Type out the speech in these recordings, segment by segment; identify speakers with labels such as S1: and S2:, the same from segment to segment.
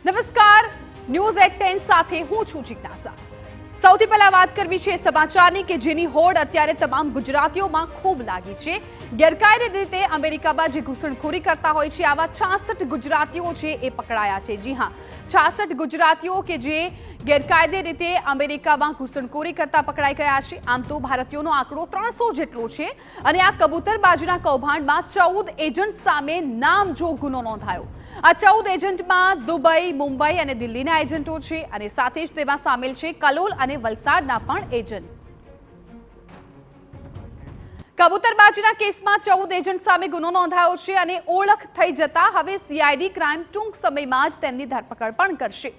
S1: નમસ્કાર, news at 10 સાથે હું છું જિજ્ઞાસા। સૌથી પહેલા વાત કરવી છે સમાચારની કે જેની હોડ અત્યારે તમામ ગુજરાતીઓમાં ખૂબ લાગી છે। ગેરકાયદે રીતે અમેરિકામાં જે ઘૂસણખોરી કરતા હોય છે આવા 66 ગુજરાતીઓ છે એ પકડાયા છે। જી હા, 66 ગુજરાતીઓ કે જે ગેરકાયદે રીતે અમેરિકામાં ઘૂસણખોરી કરતા પકડાઈ ગયા છે। આમ તો ભારતીયોનો આંકડો 300 જેટલો છે અને આ કબૂતરબાજીના કૌભાંડમાં 14 એજન્ટ સામે નામજોગ ગુનો નોંધાયો। આ 14 એજન્ટમાં દુબઈ, મુંબઈ અને દિલ્હીના એજન્ટો છે અને સાથે જ તેમાં સામેલ છે કલોલ અને વલસાડના પણ એજન્ટ। કબૂતરબાજીના કેસમાં 14 એજન્ટ સામે ગુનો નોંધાયો છે અને ઓળખ થઈ જતા હવે સીઆઈડી ક્રાઇમ ટૂંક સમયમાં જ તેમની ધરપકડ પણ કરશે।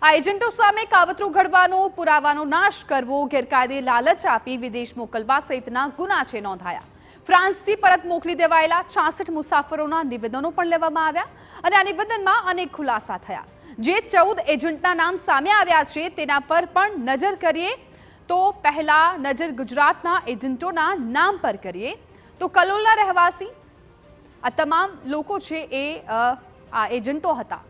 S1: આ એજન્ટો સામે કાવતરું ઘડવાનો, પુરાવાનો નાશ કરવો, ગેરકાયદે લાલચ આપી વિદેશ મોકલવા સહિતના ગુના છે નોંધાયા। ફ્રાન્સથી પરત મોકલી દેવાયેલા 66 મુસાફરોના નિવેદનો પણ લેવામાં આવ્યા અને આ નિવેદનમાં અનેક ખુલાસા થયા। જે 14 એજન્ટના નામ સામે આવ્યા છે તેના પર પણ નજર કરીએ તો પહેલા નજર ગુજરાતના એજન્ટોના નામ પર કરીએ તો કલોલના રહેવાસી આ તમામ લોકો છે એ આ એજન્ટો હતા।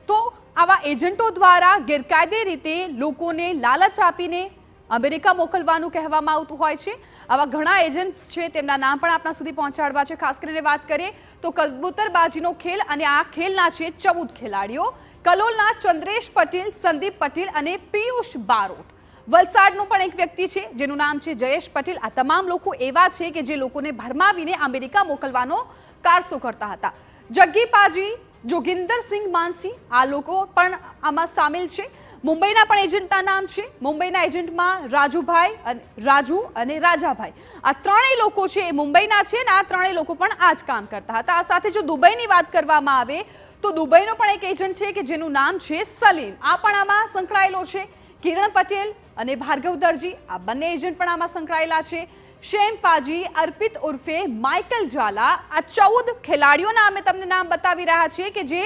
S1: તો આવા એજન્ટો દ્વારા ગેરકાયદે રીતે લોકોને લાલચ આપીને અમેરિકા મોકલવાનું કહેવામાં આવતું હોય છે। આવા ઘણા એજન્ટ્સ છે તેમના નામ પણ આપણા સુધી પહોંચાડવા છે। ખાસ કરીને વાત કરીએ તો કબૂતરબાજીનો ખેલ અને આ ખેલના છે 14 ખેલાડીઓ। કલોલના ચંદ્રેશ પટેલ, સંદીપ પટેલ અને પિયુષ બારોટ। વલસાડનો પણ એક વ્યક્તિ છે જેનું નામ છે જયેશ પટેલ। આ તમામ લોકો એવા છે કે જે લોકોને ભરમાવીને અમેરિકા મોકલવાનો કારસો કરતા હતા। જગ્ગી પાજી, જોગિંદરસિંહ માનસી આ લોકો પણ આમાં સામેલ છે। મુંબઈના પણ એજન્ટના નામ છે। મુંબઈના એજન્ટમાં રાજુ અને રાજાભાઈ આ ત્રણેય લોકો છે એ મુંબઈના છે અને આ ત્રણેય લોકો પણ આ જ કામ કરતા હતા। આ સાથે જો દુબઈની વાત કરવામાં આવે તો દુબઈનો પણ એક એજન્ટ છે કે જેનું નામ છે સલીમ। આ પણ આમાં સંકળાયેલો છે। કિરણ પટેલ અને ભાર્ગવ દરજી આ બંને એજન્ટ પણ આમાં સંકળાયેલા છે। શેમ પાજી, અર્પિત ઉર્ફે માઇકલ ઝાલા આ 14 ખેલાડીઓના અમે તમને નામ બતાવી રહ્યા છીએ કે જે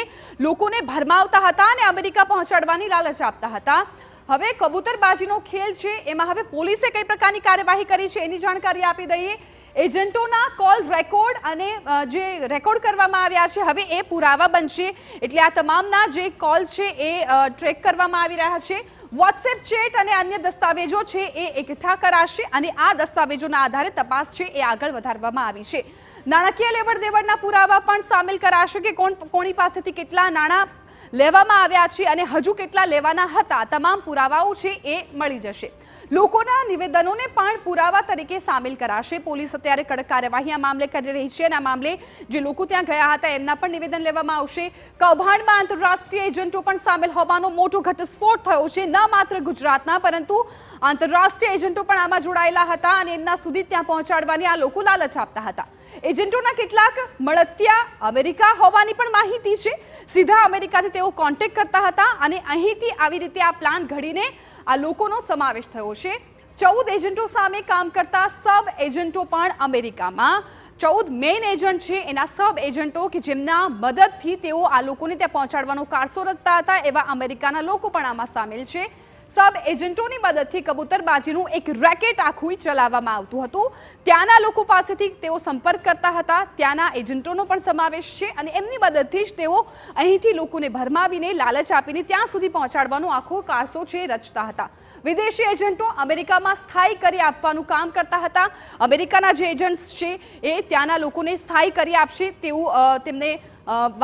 S1: લોકોને ભરમાવતા હતા અને અમેરિકા પહોંચાડવાની લાલચ આપતા હતા। હવે કબૂતરબાજીનો ખેલ છે એમાં હવે પોલીસે કઈ પ્રકારની કાર્યવાહી કરી છે એની જાણકારી આપી દઈએ। એજન્ટોના કોલ રેકોર્ડ અને જે રેકોર્ડ કરવામાં આવ્યા છે હવે એ પુરાવા બનશે। એટલે આ તમામના જે કોલ છે એ ટ્રેક કરવામાં આવી રહ્યા છે। વોટ્સએપ ચેટ અને અન્ય દસ્તાવેજો છે એ એકઠા કરાશે અને આ દસ્તાવેજોના આધારે તપાસ છે એ આગળ વધારવામાં આવી છે। નાણાકીય લેવડ દેવડના પુરાવા પણ સામેલ કરાશે કે કોની પાસેથી કેટલા નાણાં લેવામાં આવ્યા છે અને હજુ કેટલા લેવાના હતા તમામ પુરાવાઓ છે એ મળી જશે। લોકોના નિવેદનોને પણ પુરાવા તરીકે સામેલ કરાશે। પોલીસ અત્યારે કડક કાર્યવાહી આ મામલે કરી રહી છે અને આ મામલે જે લોકો ત્યાં ગયા હતા એમના પણ નિવેદન લેવામાં આવશે। કૌભાંડમાં આંતરરાષ્ટ્રીય એજન્ટો પણ સામેલ હોવાનો મોટો ઘટસ્ફોટ થયો છે। ન માત્ર ગુજરાતના પરંતુ આંતરરાષ્ટ્રીય એજન્ટો પણ આમાં જોડાયેલા હતા અને એમના સુધી ત્યાં પહોંચાડવાની આ લોકો લાલચ આપતા હતા। એજન્ટોના કેટલાક મળતિયા અમેરિકા હોવાની પણ માહિતી છે। સીધા અમેરિકાથી તેઓ કોન્ટેક્ટ કરતા હતા અને અહીંથી આવી રીતે આ પ્લાન ઘડીને આ લોકોનો સમાવેશ થયો છે। 14 એજન્ટો સામે કામ કરતા સબ એજન્ટો પણ અમેરિકામાં 14 મેઇન એજન્ટ છે એના સબ એજન્ટો કે જેમના મદદથી તેઓ આ લોકોને ત્યાં પહોંચાડવાનો કારસો રચતા હતા એવા અમેરિકાના લોકો પણ આમાં સામેલ છે। સબ એજન્ટોની મદદથી કબૂતરબાજીનું એક રેકેટ આખું ચલાવવામાં આવતું હતું। ત્યાંના લોકો પાસેથી તેઓ સંપર્ક કરતા હતા। ત્યાંના એજન્ટોનો પણ સમાવેશ છે અને એમની મદદથી જ તેઓ અહીંથી લોકોને ભરમાવીને લાલચ આપીને ત્યાં સુધી પહોંચાડવાનો આખો કારસો છે રચતા હતા। વિદેશી એજન્ટો અમેરિકામાં સ્થાયી કરી આપવાનું કામ કરતા હતા। અમેરિકાના જે એજન્ટ્સ છે એ ત્યાંના લોકોને સ્થાયી કરી આપશે તેવું તેમને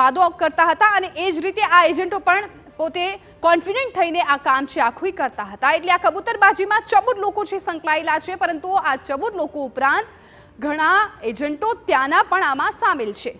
S1: વાદો કરતા હતા અને એ જ રીતે આ એજન્ટો પણ પોતે કોન્ફિડન્ટ થઈને આ કામ છે આખું કરતા હતા। એટલે આ કબૂતરબાજીમાં 14 લોકો છે સંકળાયેલા છે પરંતુ આ 14 લોકો ઉપરાંત ઘણા એજન્ટો ત્યાંના પણ આમાં સામેલ છે।